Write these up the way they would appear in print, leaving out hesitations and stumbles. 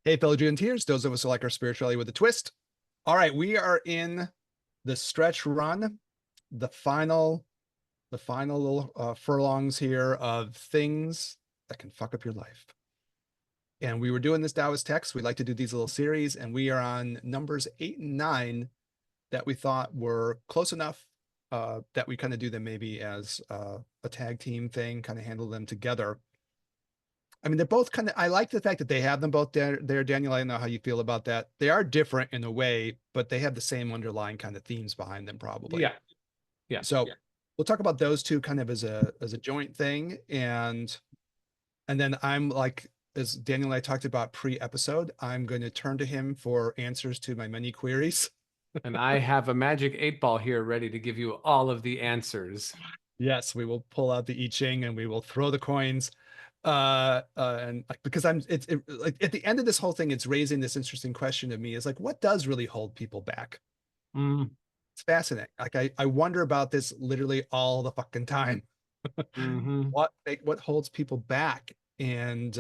Hey, fellow Tears, those of us who like our spirituality with a twist. All right, we are in the stretch run, the final, little furlongs here of things that can fuck up your life. And we were doing this Taoist text. We like to do these little series, and we are on numbers 8 and 9 that we thought were close enough that we kind of do them maybe as a tag team thing, kind of handle them together. I mean, they're both kind of, I like the fact that they have them both there, Daniel. I don't know how you feel about that. They are different in a way, but they have the same underlying kind of themes behind them, probably. Yeah, yeah. So we'll talk about those two kind of as a joint thing. And then I'm like, as Daniel and I talked about pre-episode, I'm going to turn to him for answers to my many queries. And I have a magic 8 ball here ready to give you all of the answers. Yes, we will pull out the I Ching and we will throw the coins. And like, because like at the end of this whole thing, it's raising this interesting question to me is like, what does really hold people back? Mm, It's fascinating. Like I wonder about this literally all the fucking time. hmm What holds people back? And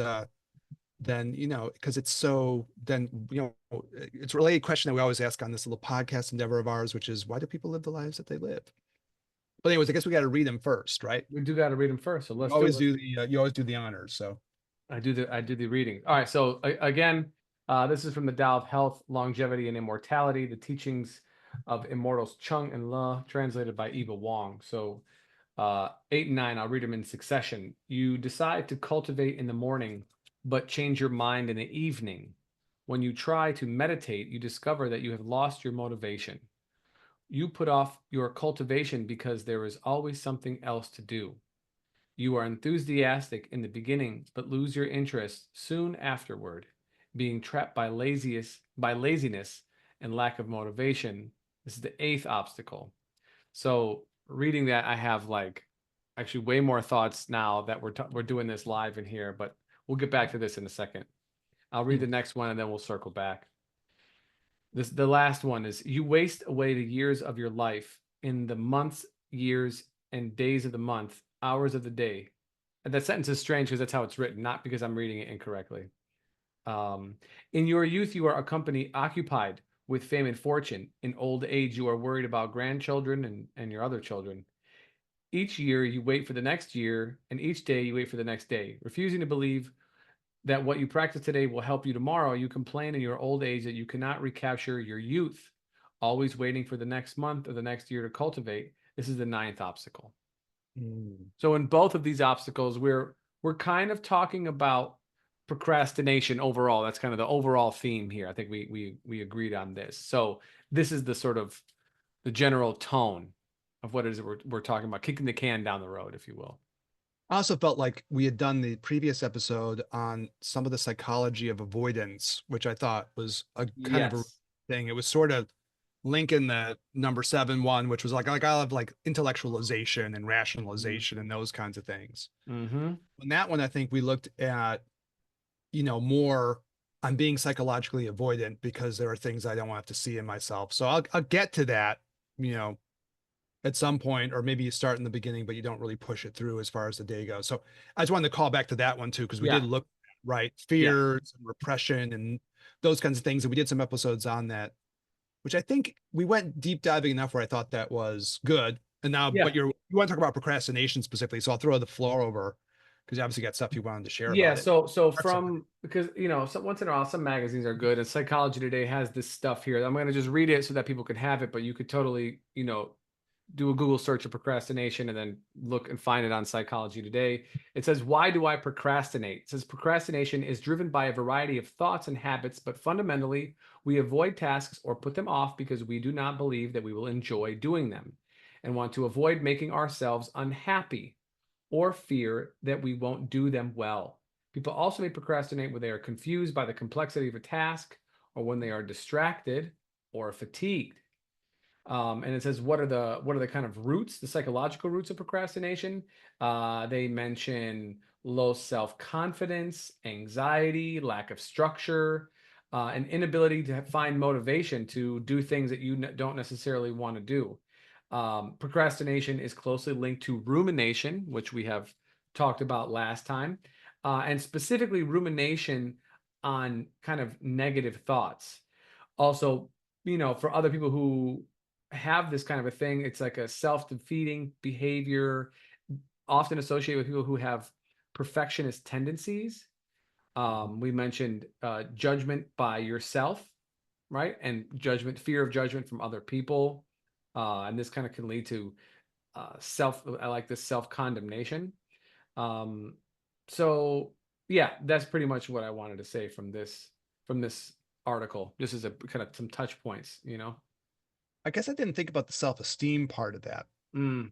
then, because it's so then, it's really a question that we always ask on this little podcast endeavor of ours, which is why do people live the lives that they live? But anyways, I guess we got to read them first, right? We do got to read them first, so You let's do always it. do the you always do the honors. So I do the reading. All right, so again, this is from the Tao of Health, Longevity, and Immortality, the teachings of immortals Chung and Le, translated by Eva Wong. So 8 and 9, I'll read them in succession. You decide to cultivate in the morning, but change your mind in the evening. When you try to meditate, you discover that you have lost your motivation. You put off your cultivation because there is always something else to do. You are enthusiastic in the beginning, but lose your interest soon afterward, being trapped by laziness and lack of motivation. This is the 8th obstacle. So reading that, I have like actually way more thoughts now that we're doing this live in here, but we'll get back to this in a second. I'll read the next one and then we'll circle back. The last one is you waste away the years of your life in the months, years, and days of the month, hours of the day. And that sentence is strange because that's how it's written, not because I'm reading it incorrectly. Um, in your youth, you are occupied with fame and fortune. In old age, you are worried about grandchildren and your other children. Each year, you wait for the next year, and each day, you wait for the next day, refusing to believe that what you practice today will help you tomorrow. You complain in your old age that you cannot recapture your youth, always waiting for the next month or the next year to cultivate. This is the 9th obstacle. So in both of these obstacles, we're kind of talking about procrastination overall. That's kind of the overall theme here. I think we agreed on this. So this is the sort of the general tone of what it is we're talking about, kicking the can down the road, if you will. I also felt like we had done the previous episode on some of the psychology of avoidance, which I thought was a kind of a Yes. thing. It was sort of linking the number 7 one, which was like I have like intellectualization and rationalization and those kinds of things. Mm-hmm. And that one, I think we looked at, more on being psychologically avoidant because there are things I don't want to see in myself. So I'll get to that, you know, at some point, or maybe you start in the beginning, but you don't really push it through as far as the day goes. So I just wanted to call back to that one too, because we Yeah. did look at, right, Yeah. fears and repression and those kinds of things. And we did some episodes on that, which I think we went deep diving enough where I thought that was good. And now, Yeah. but you want to talk about procrastination specifically. So I'll throw the floor over because you obviously got stuff you wanted to share Yeah, about it. so from because so once in a while some magazines are good and Psychology Today has this stuff here. I'm going to just read it so that people can have it, but you could totally, do a Google search of procrastination and then look and find it on Psychology Today. It says, "Why do I procrastinate?" It says procrastination is driven by a variety of thoughts and habits, but fundamentally, we avoid tasks or put them off because we do not believe that we will enjoy doing them and want to avoid making ourselves unhappy or fear that we won't do them well. People also may procrastinate when they are confused by the complexity of a task or when they are distracted or fatigued. And it says, what are the kind of roots, the psychological roots of procrastination? They mention low self-confidence, anxiety, lack of structure, an inability to find motivation to do things that you don't necessarily want to do. Procrastination is closely linked to rumination, which we have talked about last time. And specifically, rumination on kind of negative thoughts. Also, for other people who have this kind of a thing, it's like a self-defeating behavior, often associated with people who have perfectionist tendencies. We mentioned judgment by yourself, right? And fear of judgment from other people. And this kind of can lead to I like this self-condemnation. Um, so yeah, that's pretty much what I wanted to say from this article. This is a kind of some touch points. I guess I didn't think about the self-esteem part of that. Hmm.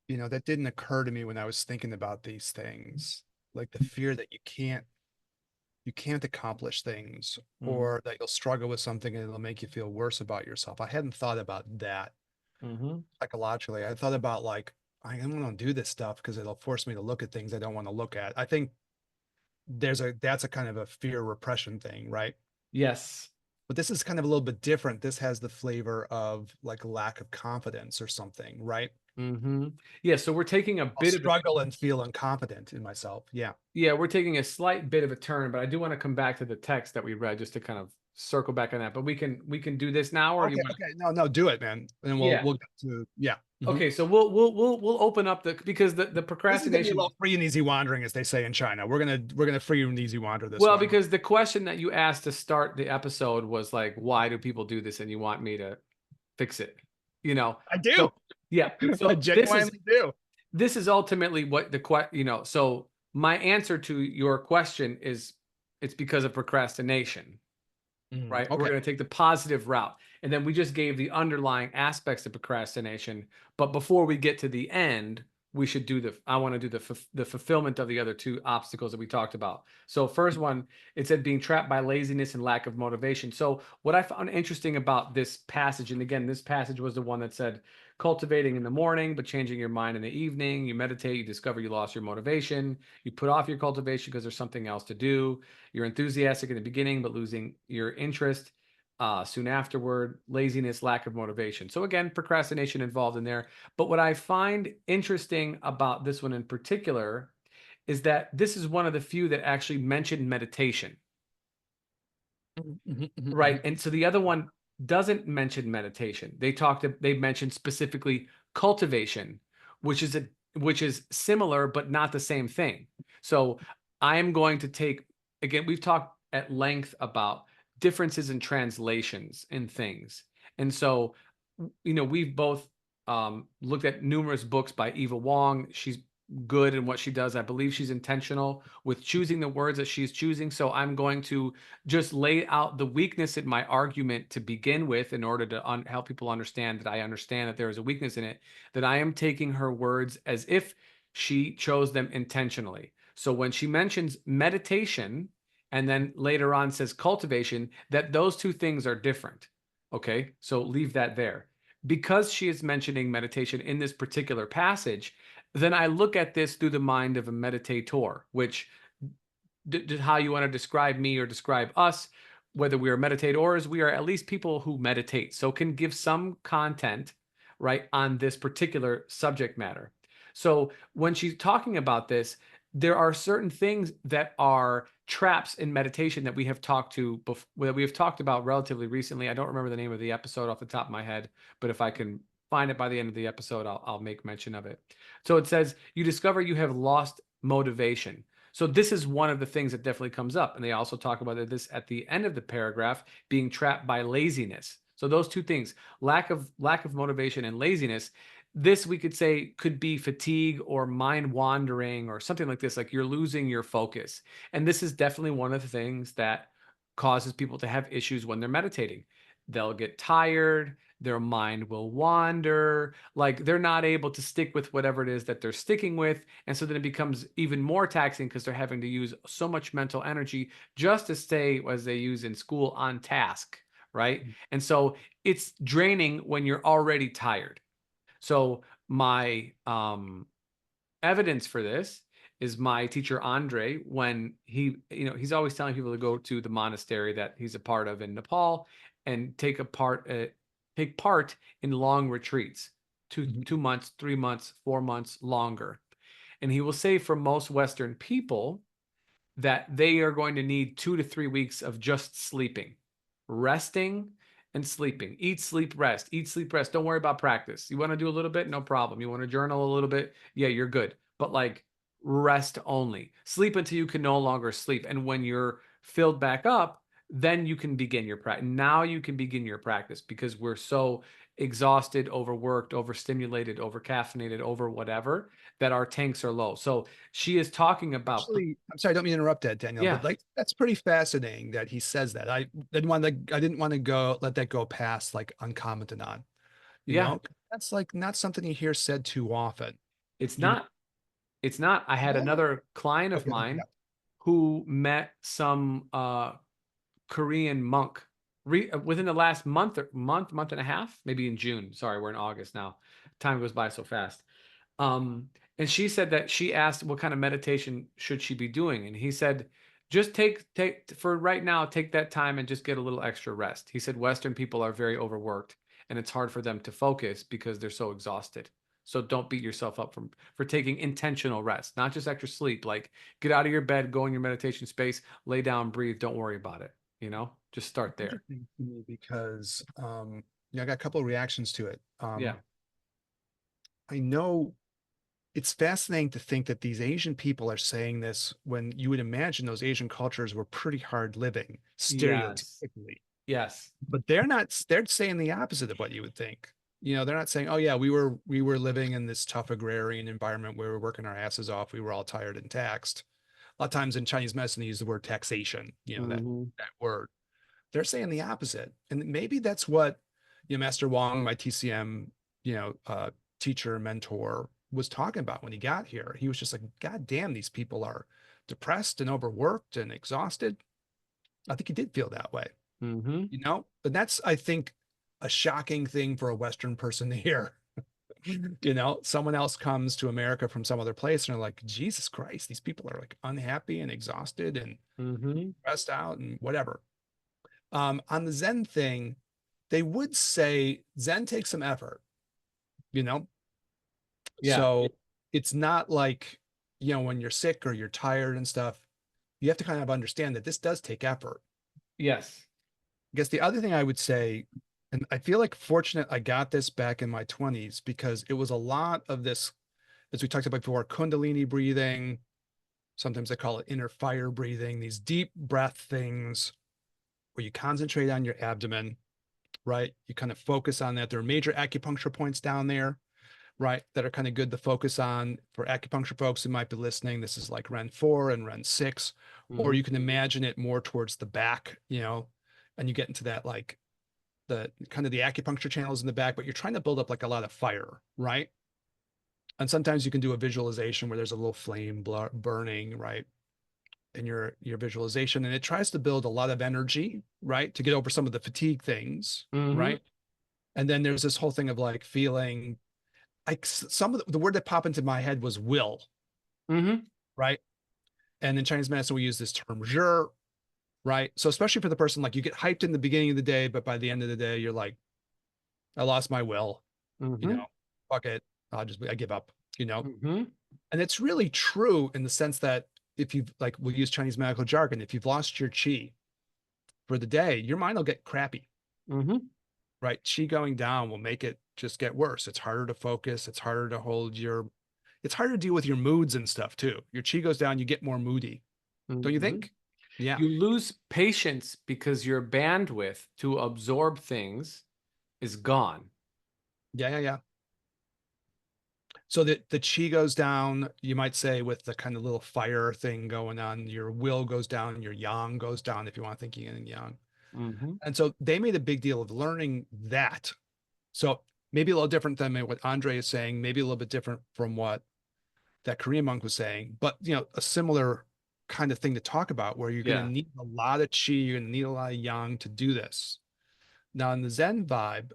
That didn't occur to me when I was thinking about these things, like the fear that you can't accomplish things, Hmm. or that you'll struggle with something and it'll make you feel worse about yourself. I hadn't thought about that Hmm. psychologically. I thought about like, I don't want to do this stuff because it'll force me to look at things I don't want to look at. I think that's a kind of a fear repression thing, right? Yes. But this is kind of a little bit different. This has the flavor of like lack of confidence or something, right? Hmm. Yeah. So we're taking a I'll bit of a struggle and feel incompetent in myself. Yeah. yeah, we're taking a slight bit of a turn, but I do want to come back to the text that we read just to kind of circle back on that. But we can do this now, or you Okay. want? Okay. No, no, do it, man. And Yeah. we'll get to yeah. Mhm. Okay. So we'll open up because the This is gonna be a procrastination. little free and easy wandering, as they say in China. We're gonna free and easy wander this Well, one. because the question that you asked to start the episode was like, why do people do this? And you want me to fix it, you know? I do. So yeah. I So genuinely do. this is ultimately what so my answer to your question is it's because of procrastination, right? We're Okay. going to take the positive route. And then we just gave the underlying aspects of procrastination. But before we get to the end, I want to do the fulfillment of the other two obstacles that we talked about. So first one, it said being trapped by laziness and lack of motivation. So what I found interesting about this passage, and again, this passage was the one that said cultivating in the morning, but changing your mind in the evening. You meditate, you discover you lost your motivation. You put off your cultivation because there's something else to do. You're enthusiastic in the beginning, but losing your interest soon afterward. Laziness, lack of motivation. So again, procrastination involved in there. But what I find interesting about this one in particular is that this is one of the few that actually mentioned meditation, right? And so the other one doesn't mention meditation. They mentioned specifically cultivation, which is similar but not the same thing. So I am going to take again, we've talked at length about differences in translations in things. And so we've both looked at numerous books by Eva Wong. She's good in what she does. I believe she's intentional with choosing the words that she's choosing. So I'm going to just lay out the weakness in my argument to begin with in order to help people understand that I understand that there is a weakness in it, that I am taking her words as if she chose them intentionally. So when she mentions meditation and then later on says cultivation, that those two things are different. Okay, so leave that there. Because she is mentioning meditation in this particular passage, then I look at this through the mind of a meditator, which how you want to describe me or describe us, whether we are meditators, we are at least people who meditate, so can give some content, right, on this particular subject matter. So when she's talking about this, there are certain things that are traps in meditation that we have talked about relatively recently. I don't remember the name of the episode off the top of my head, but if I can find it by the end of the episode, I'll make mention of it. So it says you discover you have lost motivation. So this is one of the things that definitely comes up. And they also talk about this at the end of the paragraph, being trapped by laziness. So those two things, lack of motivation and laziness, this we could say could be fatigue or mind wandering or something like this, like you're losing your focus. And this is definitely one of the things that causes people to have issues when they're meditating. They'll get tired, their mind will wander, like they're not able to stick with whatever it is that they're sticking with. And so then it becomes even more taxing because they're having to use so much mental energy just to stay, as they use in school, on task, right? And so it's draining when you're already tired. So my evidence for this is my teacher Andre, when he's always telling people to go to the monastery that he's a part of in Nepal and take part in long retreats, 2 months, 3 months, 4 months longer. And he will say for most Western people, that they are going to need 2 to 3 weeks of just sleeping, resting and sleeping. Eat, sleep, rest. Eat, sleep, rest. Don't worry about practice. You want to do a little bit? No problem. You want to journal a little bit? Yeah, you're good. But like rest only. Sleep until you can no longer sleep. And when you're filled back up, then you can begin your practice. Now you can begin your practice because we're so exhausted, overworked, overstimulated, overcaffeinated, over whatever, that our tanks are low. So she is talking about the, Actually, I'm sorry, I don't mean to interrupt that, Daniel, yeah, but like that's pretty fascinating that he says that. I didn't want to go let that go past like uncommented on, you yeah, know? That's like not something you hear said too often. it's You know? not, it's not. I had Yeah. another client of Okay. mine Yeah. who met some Korean monk within the last month and a half, maybe in June. Sorry, we're in August now. Time goes by so fast. Um, and she said that she asked what kind of meditation should she be doing, and he said, just take for right now, take that time and just get a little extra rest. He said Western people are very overworked, and it's hard for them to focus because they're so exhausted. So don't beat yourself up for taking intentional rest, not just extra sleep. Like get out of your bed, go in your meditation space, lay down, breathe. Don't worry about it. Just start It's there. interesting to me because I got a couple of reactions to it. Yeah. I know it's fascinating to think that these Asian people are saying this when you would imagine those Asian cultures were pretty hard living, Yes. stereotypically. Yes. But they're saying the opposite of what you would think. They're not saying, "Oh yeah, we were living in this tough agrarian environment where we were working our asses off. We were all tired and taxed." A lot of times in Chinese medicine, they use the word taxation, that Hmm. that word. They're saying the opposite. And maybe that's what, Master Wong, my TCM, teacher, mentor, was talking about when he got here. He was just like, God damn, these people are depressed and overworked and exhausted. I think he did feel that way, Hmm. but that's, I think, a shocking thing for a Western person to hear. Someone else comes to America from some other place and are like, Jesus Christ, these people are like unhappy and exhausted and Hmm. stressed out and whatever. On the Zen thing, they would say Zen takes some effort, you know? Yeah. So it's not like, when you're sick or you're tired and stuff, you have to kind of understand that this does take effort. Yes. I guess the other thing I would say, and I feel like fortunate I got this back in my 20s because it was a lot of this, as we talked about before, Kundalini breathing. Sometimes they call it inner fire breathing, these deep breath things where you concentrate on your abdomen, right? You kind of focus on that. There are major acupuncture points down there, right? That are kind of good to focus on for acupuncture folks who might be listening. This is like Ren 4 and Ren 6, or Hmm. you can imagine it more towards the back, and you get into that like the kind of the acupuncture channels in the back, but you're trying to build up like a lot of fire, right? And sometimes you can do a visualization where there's a little flame burning, right? In your visualization, and it tries to build a lot of energy, right? To get over some of the fatigue things, Hmm. right? And then there's this whole thing of like feeling like some of the word that popped into my head was will, Hmm. right? And in Chinese medicine, we use this term zhi, right? So especially for the person, like you get hyped in the beginning of the day, but by the end of the day, you're like, I lost my will, you Hmm. know, fuck it. I give up, you know? Hmm. And it's really true in the sense that if you've like, we'll use Chinese medical jargon, if you've lost your chi for the day, your mind will get crappy, Hmm. right? Chi going down will make it just get worse. It's harder to focus. It's harder to deal with your moods and stuff too. Your chi goes down, you get more moody. Don't you Hmm. think? Yeah. You lose patience because your bandwidth to absorb things is gone. Yeah. Yeah. Yeah. So the chi goes down, you might say, with the kind of little fire thing going on. Your will goes down, your yang goes down if you want to think yin and yang. Hmm. And so they made a big deal of learning that. So maybe a little different than what Andre is saying, maybe a little bit different from what that Korean monk was saying, but a similar kind of thing to talk about where you're going to Yeah. need a lot of chi, you're going to need a lot of yang to do this. Now, in the Zen vibe,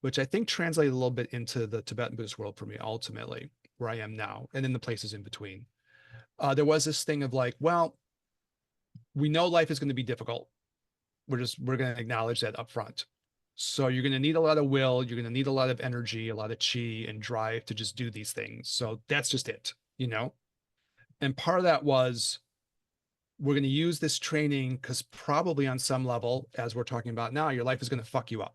which I think translated a little bit into the Tibetan Buddhist world for me, ultimately, where I am now, and in the places in between, there was this thing of like, well, we know life is going to be difficult. We're going to acknowledge that up front. So you're going to need a lot of will, you're going to need a lot of energy, a lot of chi and drive to just do these things. So that's just it. And part of that was we're going to use this training because probably on some level, as we're talking about now, your life is going to fuck you up.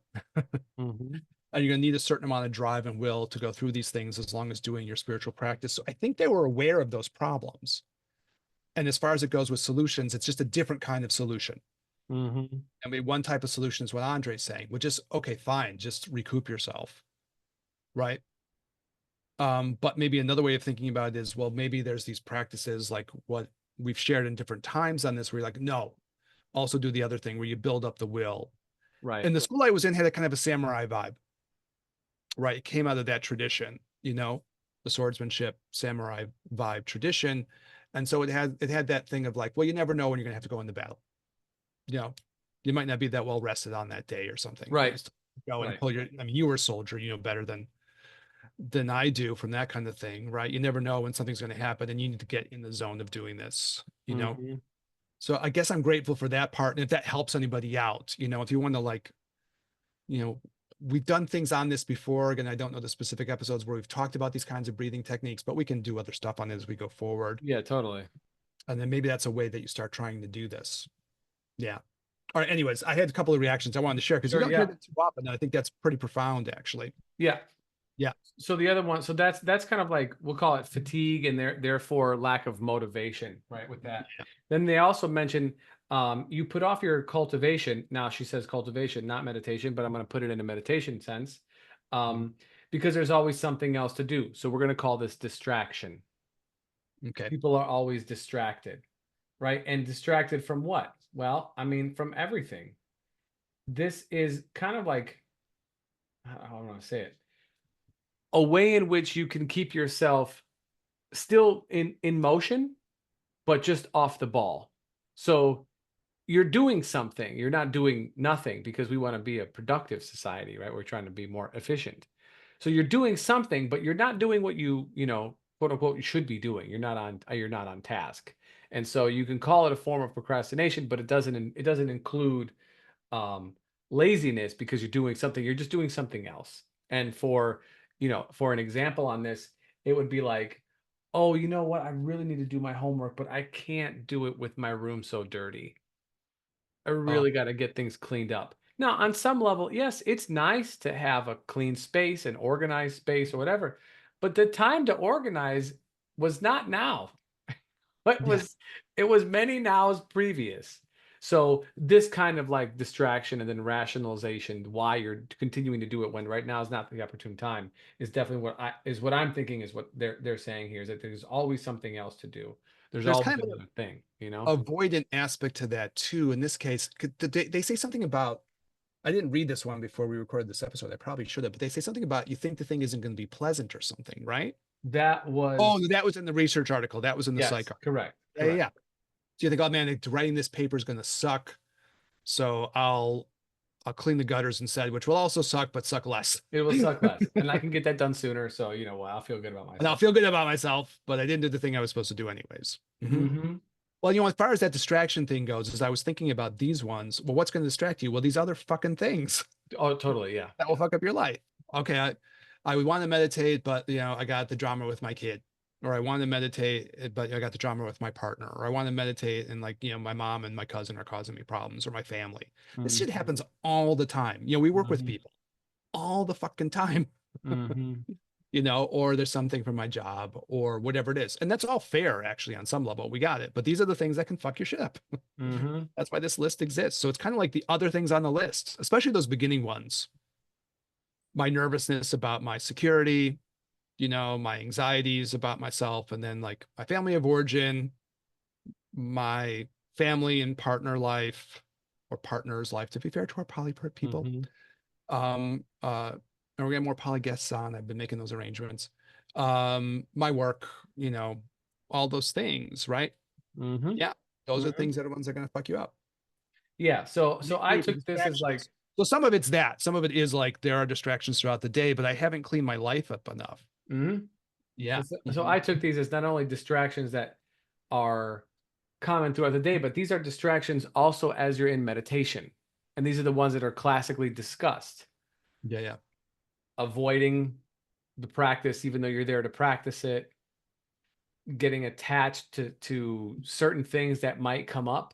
Mhm. And you're going to need a certain amount of drive and will to go through these things as long as doing your spiritual practice. So I think they were aware of those problems. And as far as it goes with solutions, it's just a different kind of solution. Mhm. I mean, one type of solution is what Andre's saying, which is okay, fine, just recoup yourself, right? But maybe another way of thinking about it is, well, maybe there's these practices like what we've shared in different times on this, where you're like, no, also do the other thing where you build up the will. Right. And the school I was in had a kind of a samurai vibe, right? It came out of that tradition, the swordsmanship samurai vibe tradition. And so it had that thing of like, well, you never know when you're gonna have to go into battle. You know, you might not be that well rested on that day or something. Right. Go and Right. pull your, I mean, you were a soldier, better than I do from that kind of thing, right? You never know when something's going to happen and you need to get in the zone of doing this. Mhm. So I guess I'm grateful for that part. And if that helps anybody out, if you want to like, you know, we've done things on this before. Again, I don't know the specific episodes where we've talked about these kinds of breathing techniques, but we can do other stuff on it as we go forward. Yeah, totally. And then maybe that's a way that you start trying to do this. Yeah. All right. Anyways, I had a couple of reactions I wanted to share because you Sure. don't hear Yeah. that too often. And I think that's pretty profound, actually. Yeah. Yeah. So the other one, so that's kind of like we'll call it fatigue and therefore lack of motivation, right? With that. Then they also mention you put off your cultivation. Now she says cultivation, not meditation, but I'm going to put it in a meditation sense. Because there's always something else to do. So we're going to call this distraction. Okay. People are always distracted, right? And distracted from what? Well, I mean, from everything. This is kind of like, I don't want to say it, a way in which you can keep yourself still in motion, but just off the ball. So you're doing something. You're not doing nothing because we want to be a productive society, right? We're trying to be more efficient. So you're doing something, but you're not doing what quote unquote, you should be doing. You're not on task. And so you can call it a form of procrastination, but it doesn't include um, laziness because you're doing something. You're just doing something else. And for an example on this, it would be like, oh, you know what? I really need to do my homework, but I can't do it with my room so dirty. I Oh, really got to get things cleaned up. Now, on some level, yes, it's nice to have a clean space, an organized space, or whatever. But the time to organize was not now. It yeah. was it was many nows previous. So this kind of like distraction and then rationalization why you're continuing to do it when right now is not the opportune time is definitely what I'm thinking is what they're saying here is that there's always something else to do. There's There's always kind of another thing, you know? an avoidant aspect to that too. In this case, they say something about, I didn't read this one before we recorded this episode. I probably should have, but they say something about you think the thing isn't going to be pleasant or something, right? That Oh, was that was in the research article. That was in the psych yes, article. correct, Yeah, yeah, correct. yeah. So you think, oh man, writing this paper is going to suck. So I'll clean the gutters instead, which will also suck, but suck less. It will And suck less, and I can get that done sooner. So you know what, I'll feel good about I'll myself. feel good about myself, but I didn't do the thing I was supposed to do anyways. Mhm. Hmm. Well, as far as that distraction thing goes, as I was thinking about these ones, well, what's going to distract you? Well, these other fucking things Oh, totally, yeah. that will fuck up your life. Okay, I would want to meditate, but I got the drama with my kid, or I want to meditate, but I got the drama with my partner, or I want to meditate and like my mom and my cousin are causing me problems, or my family. This shit Hmm. happens all the time. We work with Hmm. people all the fucking time. Hmm. Or there's something from my job or whatever it is. And that's all fair, actually, on some level. We got it. But these are the things that can fuck your shit up. Hmm. That's why this list exists. So it's kind of like the other things on the list, especially those beginning ones. My nervousness about my security, my anxieties about myself, and then like my family of origin, my family and partner life, or partner's life, to be fair to our poly people. Hmm. And we're getting more poly guests on. I've been making those arrangements. My work, all those things, right? Hmm. Yeah, those are Hmm. things that are ones that are gonna fuck you up. Yeah. So These I may be took this as like, distractions. So some of it's that. Some of it is like there are distractions throughout the day, but I haven't cleaned my life up enough. mhm. Yeah. So I took these as not only distractions that are common throughout the day, but these are distractions also as you're in meditation. And these are the ones that are classically discussed. Yeah, yeah. Avoiding the practice, even though you're there to practice it. getting attached to certain things that might come up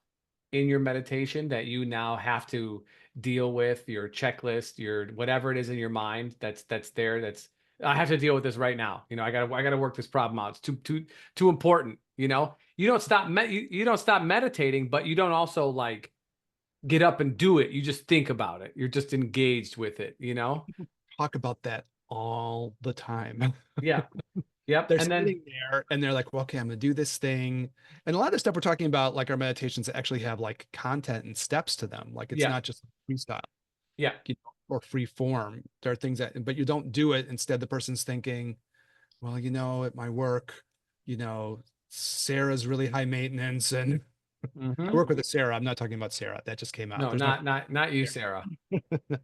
in your meditation that you now have to deal with, your checklist, your whatever it is in your mind that's there. That's I have to deal with this right now. I gotta work this problem out. It's too important. You don't stop you don't stop meditating, but you don't also like get up and do it. You just think about it. You're just engaged with it. Talk about that all the time. Yeah. Yep. They're And then sitting there and they're like, well, okay, I'm gonna do this thing. And a lot of the stuff we're talking about, like our meditations actually have like content and steps to them. Like it's yeah, not just freestyle, yeah. or free form. There are things but you don't do it. Instead, the person's thinking, well, at my work, you know, Sarah's really high maintenance. And I Hmm. work with a Sarah. I'm not talking about Sarah. That just came out. No, There's no not you, Sarah.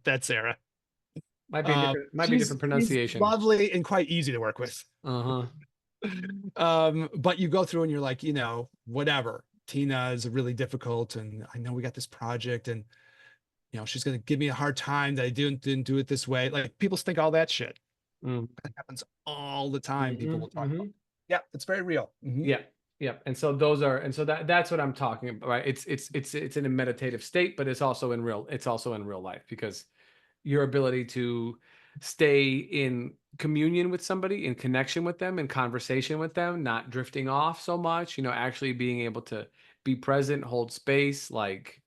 that Sarah. Might be different She's pronunciation. lovely and quite easy to work with. Uh-huh. But you go through and you're like, whatever. Tina is really difficult, and I know we got this project, and she's gonna give me a hard time that I didn't do it this way. Like people think all that shit. Mm. That happens all the time. People Hmm. will talk about. Hmm. Yeah, it's very real. Yeah. Yeah. And so that's what I'm talking about, right? It's in a meditative state, but it's also in real life because your ability to stay in communion with somebody, in connection with them, in conversation with them, not drifting off so much, actually being able to be present, hold space, like,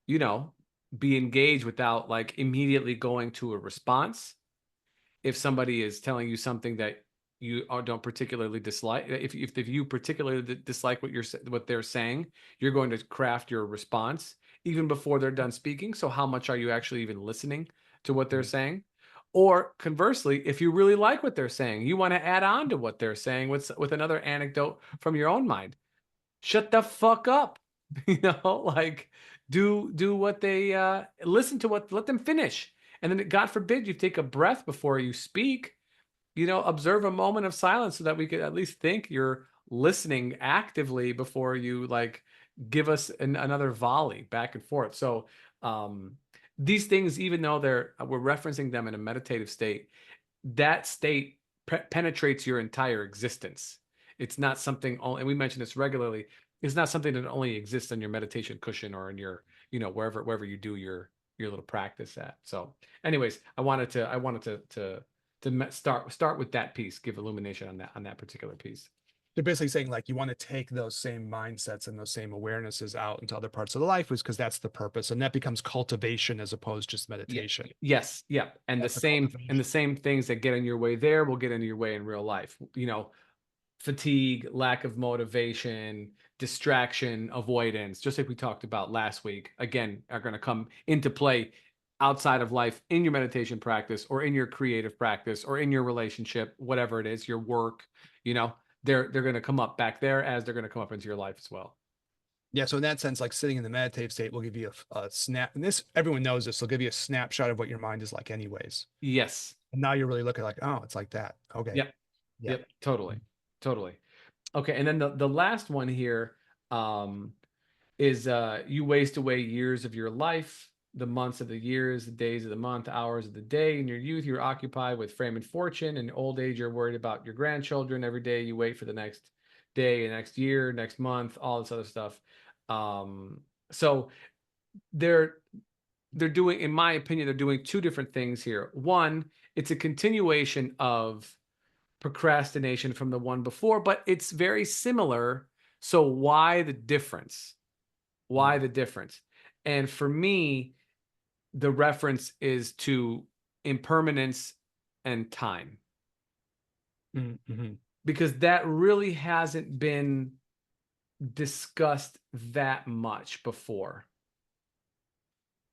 you know, be engaged without like immediately going to a response. If somebody is telling you something that you don't particularly dislike, if you particularly dislike what they're saying, you're going to craft your response even before they're done speaking. So how much are you actually even listening to what they're Mhm. saying? Or conversely, if you really like what they're saying, you want to add on to what they're saying with another anecdote from your own mind. Shut the fuck up. Like do what they listen to what let them finish. And then God forbid you take a breath before you speak, observe a moment of silence so that we could at least think you're listening actively before you like give us another volley back and forth. So these things, even though we're referencing them in a meditative state, that state penetrates your entire existence. It's not something only, and we mention this regularly. It's not something that only exists on your meditation cushion or in your, wherever you do your little practice at. So, anyways, I wanted to start with that piece, give illumination on that particular piece. They're basically saying like you want to take those same mindsets and those same awarenesses out into other parts of the life, was because that's the purpose, and that becomes cultivation as opposed to just Yeah. meditation. Yes. Yeah. And the That's the same and the cultivation. same things that get in your way there will get into your way in real life. Fatigue, lack of motivation, distraction, avoidance, just like we talked about last week, again, are going to come into play outside of life in your meditation practice or in your creative practice or in your relationship, whatever it is, your work, you know, they're going to come up back there as they're going to come up into your life as well. Yeah, so in that sense, like sitting in the meditative state will give you a snap, and this everyone knows this. They'll give you a snapshot of what your mind is like, anyways. Yes. And now you're really looking like, oh, it's like that. Okay, Yep. yeah. Yep. Totally. Totally. Okay. And then the last one here, um, is you waste away years of your life, the months of the years, the days of the month, hours of the day. In your youth, you're occupied with fame and fortune. In old age, you're worried about your grandchildren. Every day, you wait for the next day, next year, next month, all this other stuff. So they're they're doing, in my opinion, they're doing two different things here. One, it's a continuation of procrastination from the one before, but it's very similar. So why the difference? Why Mm, the difference? And for me, the reference is to impermanence and time, mhm. because that really hasn't been discussed that much before.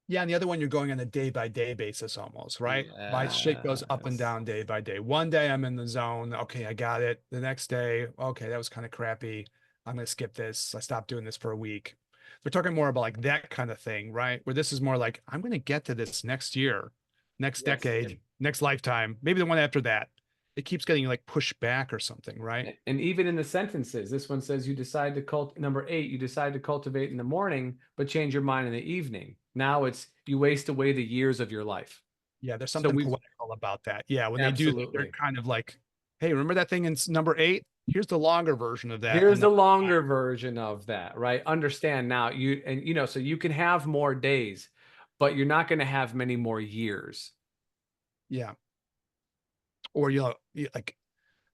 Yeah, and the other one, you're going on a day by day basis almost, right? My shit goes up and Yes. down day by day. One day I'm in the zone. Okay, I got it. The next day, okay, that was kind of crappy. I'm gonna skip this. I stopped doing this for a week. We're talking more about like that kind of thing, right? Where this is more like, I'm gonna get to this next year, next Yes. decade, next lifetime, maybe the one after that. It keeps getting like pushed back or something, right? And even in the sentences, this one says you decide to number 8, you decide to cultivate in the morning, but change your mind in the evening. Now it's you waste away the years of your life. Yeah, there's So something we've poetical about that. Yeah, when they do that, they're absolutely. kind of like, hey, remember that thing in number 8? here's the longer version of that. Here's And the longer version of that, right? Understand now so you can have more days, but you're not going to have many more years. yeah, or like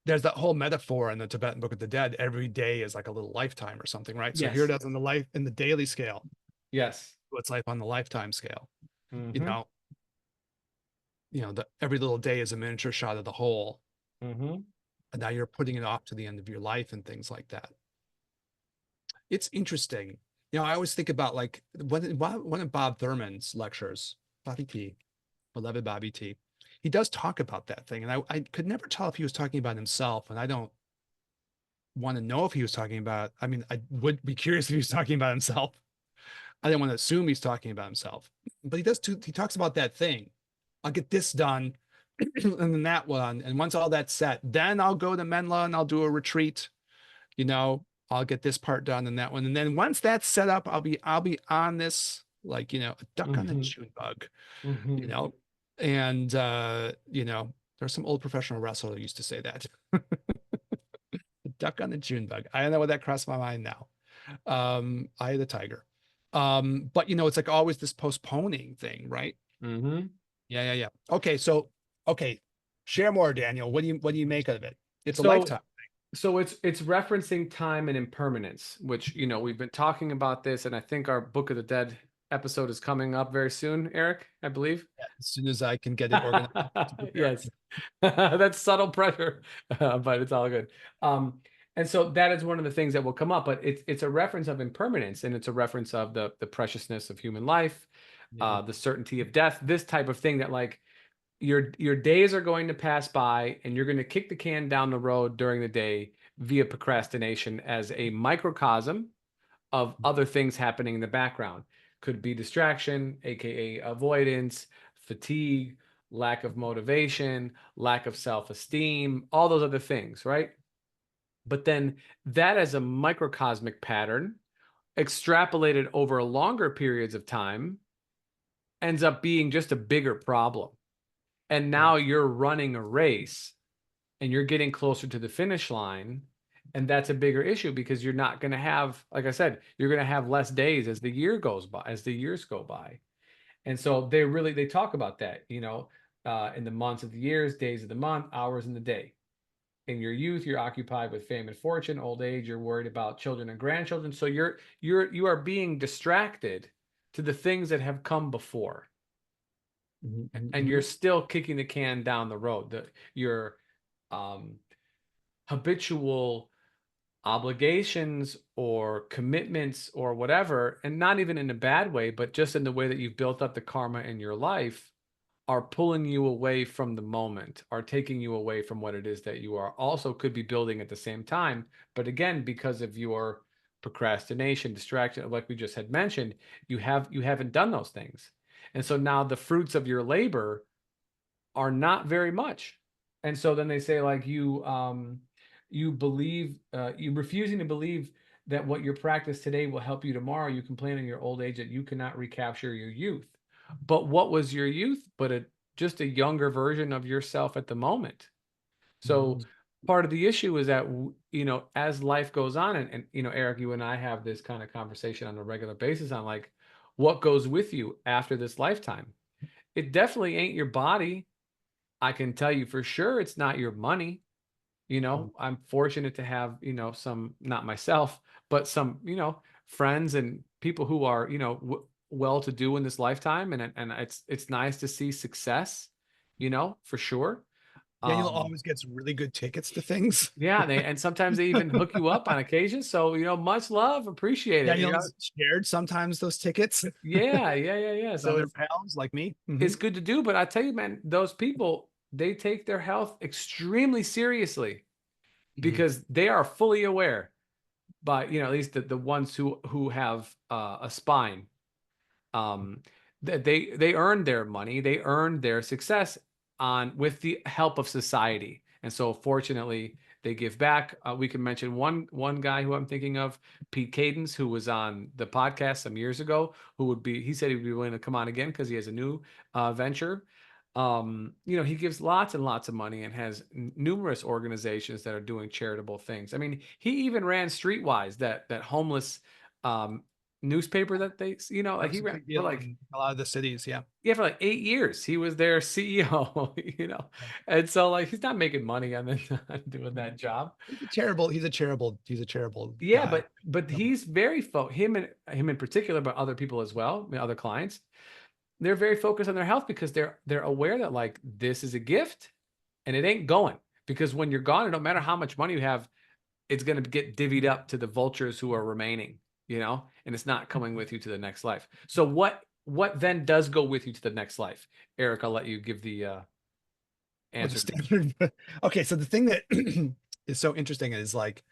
there's that whole metaphor in the Tibetan Book of the Dead. Every day is like a little lifetime or something, right? So here it Yes. is in the daily scale. Yes. What's life on the lifetime scale? You Mm-hmm. know, every little day is a miniature shot of the whole, Mm-hmm. and now you're putting it off to the end of your life and things like that. It's interesting. I always think about like one of Bob Thurman's lectures, Bobby T, beloved Bobby T. He does talk about that thing, and I could never tell if he was talking about himself, and I don't want to know if he was talking about. I mean, I would be curious if he was talking about himself. I didn't want to assume he's talking about himself, but he does too. He talks about that thing. I'll get this done, and then that one, and once all that's set, then I'll go to Menla and I'll do a retreat. I'll get this part done and that one, and then once that's set up, I'll be on this like a duck on a Mm-hmm. June bug. you Mm-hmm. know, and there's some old professional wrestler who used to say that. Duck on the June bug. I don't know what that crossed my mind now. Eye of the tiger. But it's like always this postponing thing, right? Mm-hmm. Yeah, yeah, yeah. Okay, so okay, share more, Daniel. What do you make of it? It's a So lifetime. So it's referencing time and impermanence, which we've been talking about this, and I think our Book of the Dead episode is coming up very soon, Eric, I believe. As soon as I can get it organized to prepare. Yes, that's subtle pressure, but it's all good. And so that is one of the things that will come up, but it's a reference of impermanence, and it's a reference of the preciousness of human life, Yeah. the certainty of death, this type of thing that like your days are going to pass by and you're going to kick the can down the road during the day via procrastination as a microcosm of other things happening in the background. Could be distraction, aka avoidance, fatigue, lack of motivation, lack of self-esteem, all those other things, right? But then that as a microcosmic pattern extrapolated over longer periods of time ends up being just a bigger problem. And Right. now you're running a race and you're getting closer to the finish line. And that's a bigger issue because you're not going to have, like I said, you're going to have less days as the year goes by, as the years go by. And so they talk about that, in the months of the years, days of the month, hours in the day. In your youth, you're occupied with fame and fortune. Old age, you're worried about children and grandchildren. So you are being distracted to the things that have come before, and Mhm. you're still kicking the can down the road. Your um, habitual obligations or commitments or whatever, and not even in a bad way, but just in the way that you've built up the karma in your life, are pulling you away from the moment, are taking you away from what it is that you are also could be building at the same time. But again, because of your procrastination, distraction, like we just had mentioned, you haven't done those things. And so now the fruits of your labor are not very much. And so then they say like you believe you refusing to believe that what your practice today will help you tomorrow. You complain in your old age that you cannot recapture your youth. But what was your youth but just a younger version of yourself at the moment? So Mhm. part of the issue is that as life goes on, and Eric, you and I have this kind of conversation on a regular basis on like what goes with you after this lifetime. It definitely ain't your body. I can tell you for sure it's not your money. Mhm. I'm fortunate to have, some, not myself, but some, friends and people who are, well to do in this lifetime. And it's nice to see success, for sure. Daniel Um, always gets really good tickets to things. yeah, and sometimes they even hook you up on occasion. So, much love, appreciate it. Daniel's shared sometimes those tickets with Yeah, yeah, yeah, yeah. So other pals like me. it's good to do, but I tell you, man, those people, they take their health extremely seriously Mhm. because they are fully aware, but at least the ones who have a spine, um that they earned their money, they earned their success on with the help of society, and so fortunately they give back. We can mention one guy who I'm thinking of, Pete Cadence, who was on the podcast some years ago, he said he would be willing to come on again because he has a new venture. He gives lots and lots of money and has numerous organizations that are doing charitable things. I mean, he even ran Streetwise, that homeless um newspaper that That like he was a ran big for deal like, in a lot of the cities. Yeah. yeah, for like 8 years. He was their CEO, and so like he's not making money on doing that job. He's a charitable Yeah, guy. but he's very him in particular, but other people as well, other clients. They're very focused on their health because they're aware that like this is a gift and it ain't going, because when you're gone, it don't matter how much money you have, it's going to get divvied up to the vultures who are remaining, and it's not coming with you to the next life. So what then does go with you to the next life? Eric, I'll let you give the Or the answer to that. standard. Okay, so the thing that is so interesting is like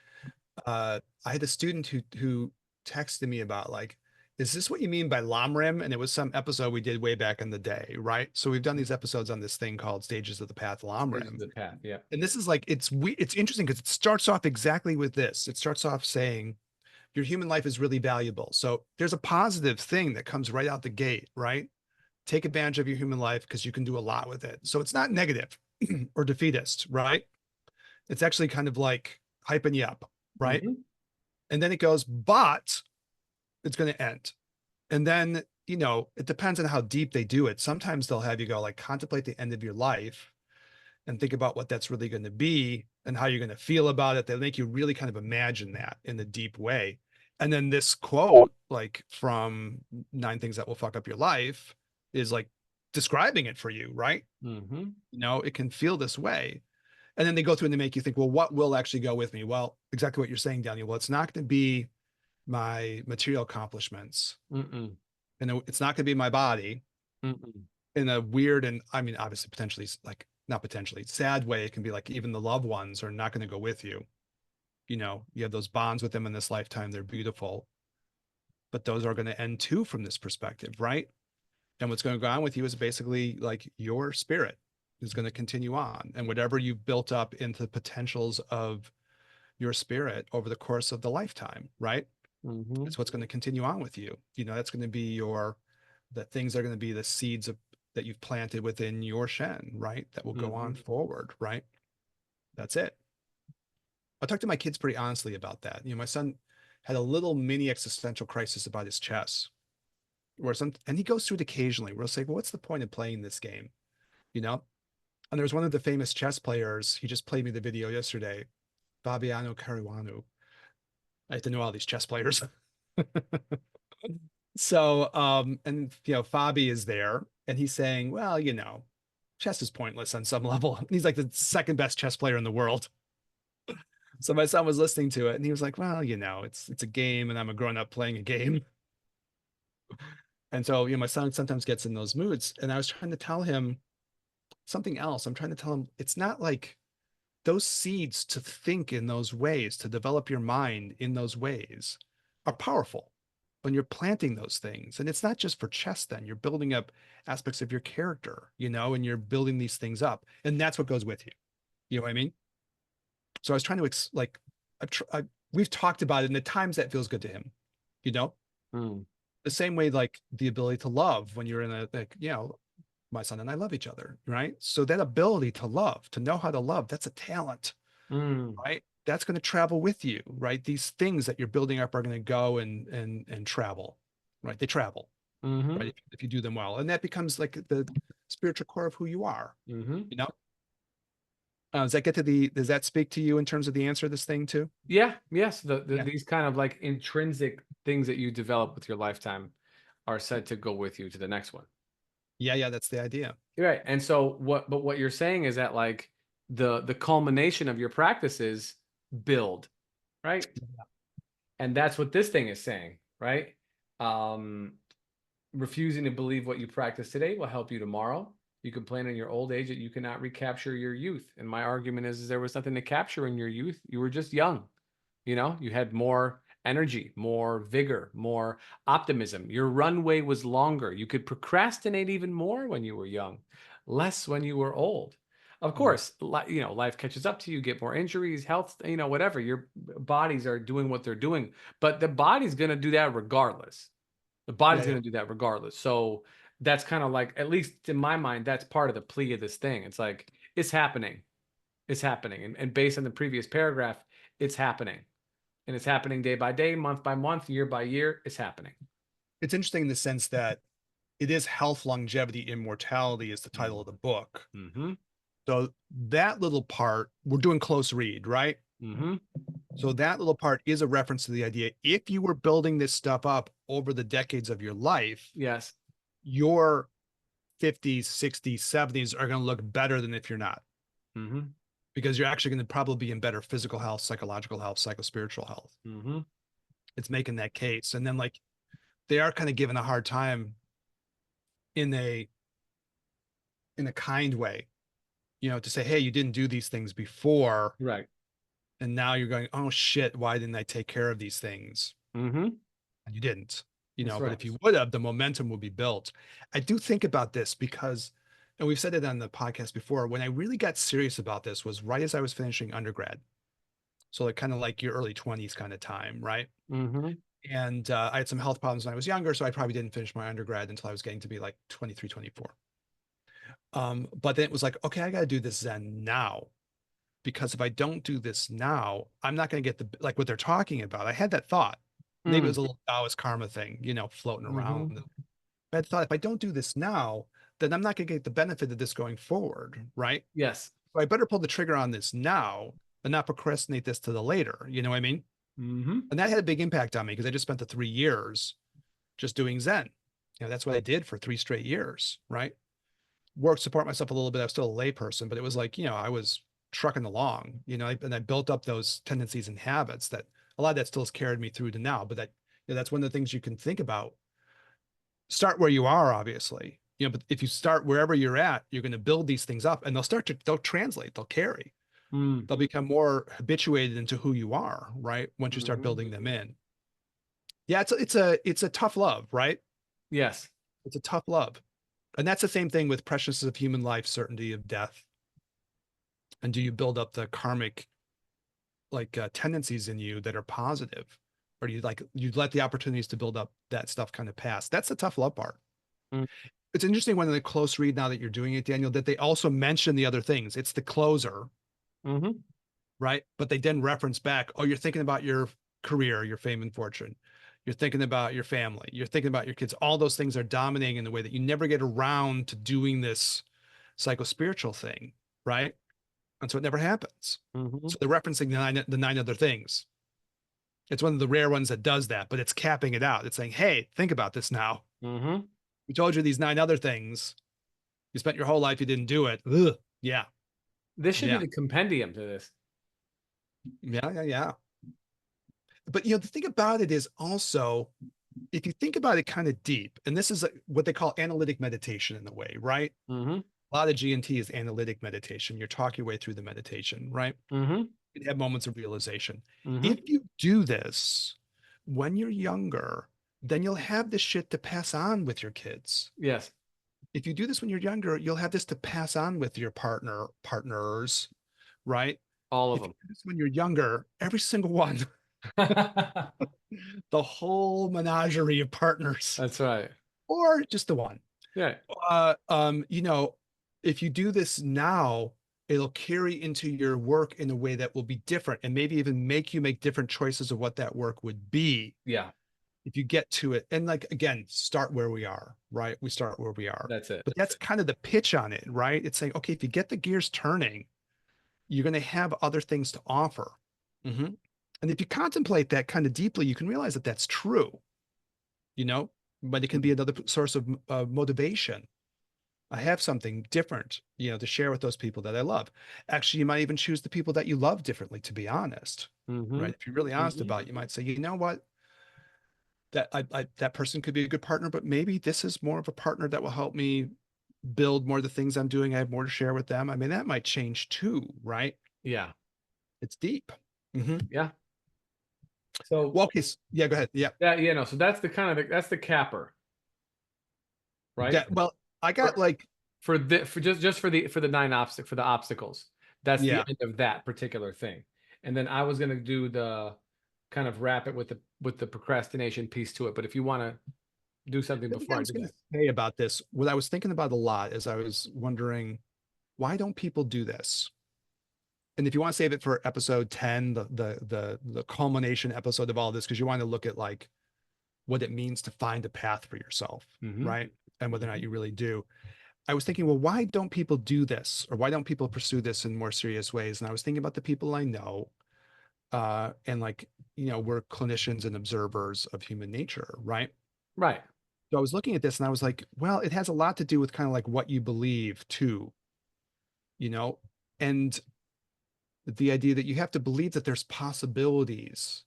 I had a student who texted me about like, is this what you mean by Lamrim? And it was some episode we did way back in the day, right? So we've done these episodes on this thing called Stages of the Path Stages of Lamrim. the path. Yeah. And this is like it's interesting because it starts off exactly with this. It starts off saying your human life is really valuable. So there's a positive thing that comes right out the gate, right? Take advantage of your human life because you can do a lot with it. So it's not negative or defeatist, right? It's actually kind of like hyping you up, right? Hmm. And then it goes, but it's going to end. And then, it depends on how deep they do it. Sometimes they'll have you go like contemplate the end of your life and think about what that's really going to be and how you're going to feel about it. They'll make you really kind of imagine that in a deep way. And then this quote, like from Nine Things That Will Fuck Up Your Life, is like describing it for you, right? Hmm. It can feel this way. And then they go through and they make you think, well, what will actually go with me? Well, exactly what you're saying, Daniel. Well, it's not going to be my material accomplishments, Mm-mm. and it's not going to be my body Mm-mm. in a weird and I mean, obviously, potentially like not potentially sad way. It can be like even the loved ones are not going to go with you. You have those bonds with them in this lifetime. They're beautiful, but those are going to end too from this perspective, right? And what's going to go on with you is basically like your spirit is going to continue on, and whatever you've built up into the potentials of your spirit over the course of the lifetime, right? Hmm. It's what's going to continue on with you. That's going to be the things are going to be the seeds that you've planted within your Shen, right? That will go on Hmm. forward, right? That's it. I talk to my kids pretty honestly about that. My son had a little mini existential crisis about his chess, and he goes through it occasionally. We'll say, well, what's the point of playing this game? You know? And there's one of the famous chess players. He just played me the video yesterday, Fabiano Caruana. I have to know all these chess players. So, and Fabi is there and he's saying, well, chess is pointless on some level. And he's like the second best chess player in the world. So my son was listening to it and he was like, well, it's a game and I'm a grown up playing a game. And so, my son sometimes gets in those moods. And I was trying to tell him something else. I'm trying to tell him it's not like those seeds to think in those ways, to develop your mind in those ways are powerful when you're planting those things. And it's not just for chess, then you're building up aspects of your character, and you're building these things up. And that's what goes with you. You know what I mean? So I was trying to we've talked about it, and at times that feels good to him, you know, Mm. the same way like the ability to love when you're in a like, my son and I love each other, right? So that ability to love, to know how to love, that's a talent, Mm. right? That's going to travel with you, right? These things that you're building up are going to go and travel, right? They travel, Hmm. right? If you do them well, and that becomes like the spiritual core of who you are, Hmm. you know. Does that speak to you in terms of the answer to this thing too? Yeah, yes. Yeah, These kind of like intrinsic things that you develop with your lifetime are said to go with you to the next one. yeah. That's the idea. Right. And so what you're saying is that like the culmination of your practices build, right? And that's what this thing is saying, right? Um, Refusing to believe what you practice today will help you tomorrow. You complain in your old age that you cannot recapture your youth. And my argument is there was nothing to capture in your youth. You were just young. You had more energy, more vigor, more optimism. Your runway was longer. You could procrastinate even more when you were young, less when you were old. Of Mhm. course, life catches up to you, get more injuries, health, whatever. Your bodies are doing what they're doing, but the body's going to do that regardless. The Yeah, body's yeah. going to do that regardless. So that's kind of like, at least in my mind, that's part of the plea of this thing. It's like, it's happening. It's happening. And based on the previous paragraph, it's happening. And it's happening day by day, month by month, year by year. It's happening. It's interesting in the sense that it is health, longevity, immortality is the title of the book. Mm-hmm. So that little part, we're doing close read, right? Mm-hmm. So that little part is a reference to the idea. If you were building this stuff up over the decades of your life, Yes. your 50s, 60s, 70s are going to look better than if you're not, Mm-hmm. because you're actually going to probably be in better physical health, psychological health, psychospiritual health. Mm-hmm. It's making that case. And then like they are kind of given a hard time in a kind way, to say, hey, you didn't do these things before, Right. and now you're going, oh shit, why didn't I take care of these things? Mm-hmm. And you didn't, That's but right. if you would have, the momentum will be built. I do think about this because, and we've said it on the podcast before, when I really got serious about this was right as I was finishing undergrad. So like kind of like your early 20s kind of time, right? Mm-hmm. And I had some health problems when I was younger, so I probably didn't finish my undergrad until I was getting to be like 23, 24. But then it was like, okay, I got to do this Zen now, because if I don't do this now, I'm not going to get the like what they're talking about. I had that thought. Maybe it Mm. was a little Taoist karma thing, floating Mm-hmm. around. I thought if I don't do this now, then I'm not going to get the benefit of this going forward, right? Yes. So I better pull the trigger on this now and not procrastinate this to the later. You know what I mean? Mm-hmm. And that had a big impact on me because I just spent the 3 years just doing Zen. That's what I did for 3 straight years, right? Work, support myself a little bit. I was still a layperson, but it was like, I was trucking along, and I built up those tendencies and habits that a lot of that still has carried me through to now. But that's one of the things you can think about. Start where you are, obviously, but if you start wherever you're at, you're going to build these things up and they'll translate, they'll carry, Mm. they'll become more habituated into who you are, right? Once you start Mm-hmm. building them in. Yeah, it's a tough love, right? Yes. It's a tough love. And that's the same thing with preciousness of human life, certainty of death. And do you build up the karmic tendencies in you that are positive, or do you let the opportunities to build up that stuff kind of pass? That's the tough love part. Mm. It's interesting when the close read, now that you're doing it, Daniel, that they also mention the other things. It's the closer, Mm-hmm. right? But they then reference back, oh, you're thinking about your career, your fame and fortune. You're thinking about your family. You're thinking about your kids. All those things are dominating in the way that you never get around to doing this psychospiritual thing, right? And so it never happens. Mm-hmm. So they're referencing the nine other things. It's one of the rare ones that does that, but it's capping it out. It's saying, hey, think about this now. Mm-hmm. We told you these 9 other things. You spent your whole life, you didn't do it. Ugh. Yeah. This should be Yeah. the compendium to this. Yeah. Yeah. Yeah. But the thing about it is also, if you think about it kind of deep, and this is what they call analytic meditation in a way, right? Mm-hmm. A lot of G&T is analytic meditation. You're talking your way through the meditation, right? Mm-hmm. You have moments of realization. Mm-hmm. If you do this when you're younger, then you'll have this shit to pass on with your kids. Yes. If you do this when you're younger, you'll have this to pass on with your partners, right? All of If you them. do this when you're younger, every single one, the whole menagerie of partners, That's right. or just the one. Yeah. uh um you know if you do this now, it'll carry into your work in a way that will be different, and maybe even make you make different choices of what that work would be Yeah. if you get to it. And like, again, start where we are, right? We start where we are. That's it. But that's kind of the pitch on it, right? It's saying, okay, if you get the gears turning, you're going to have other things to offer. Mhm. And if you contemplate that kind of deeply, you can realize that that's true, you know but it can be another source of motivation. I have something different, to share with those people that I love. Actually, you might even choose the people that you love differently, to be honest, Mm-hmm. right? If you're really honest about it, you might say, you know what, that person could be a good partner, but maybe this is more of a partner that will help me build more of the things I'm doing. I have more to share with them. I mean, that might change too, right? Yeah. It's deep. Hmm. Yeah. So Well, okay. Yeah, go ahead. Yeah. no, so that's the kind of that's the capper, right? Well, I got For like, for just for the for the obstacles. That's the yeah. end of that particular thing. And then I was gonna do the kind of wrap it with the procrastination piece to it. But if you want to do something The thing I before I was do going to that. say about this, what I was thinking about a lot is I was wondering, why don't people do this? And if you want to save it for episode 10, the culmination episode of all this, because you want to look at like what it means to find a path for yourself, Mhm. right? And whether or not you really do. I was thinking, well, why don't people do this? Or why don't people pursue this in more serious ways? And I was thinking about the people I know, and like, we're clinicians and observers of human nature, right? Right. So I was looking at this and I was like, well, it has a lot to do with kind of like what you believe too, you know, and the idea that you have to believe that there's possibilities.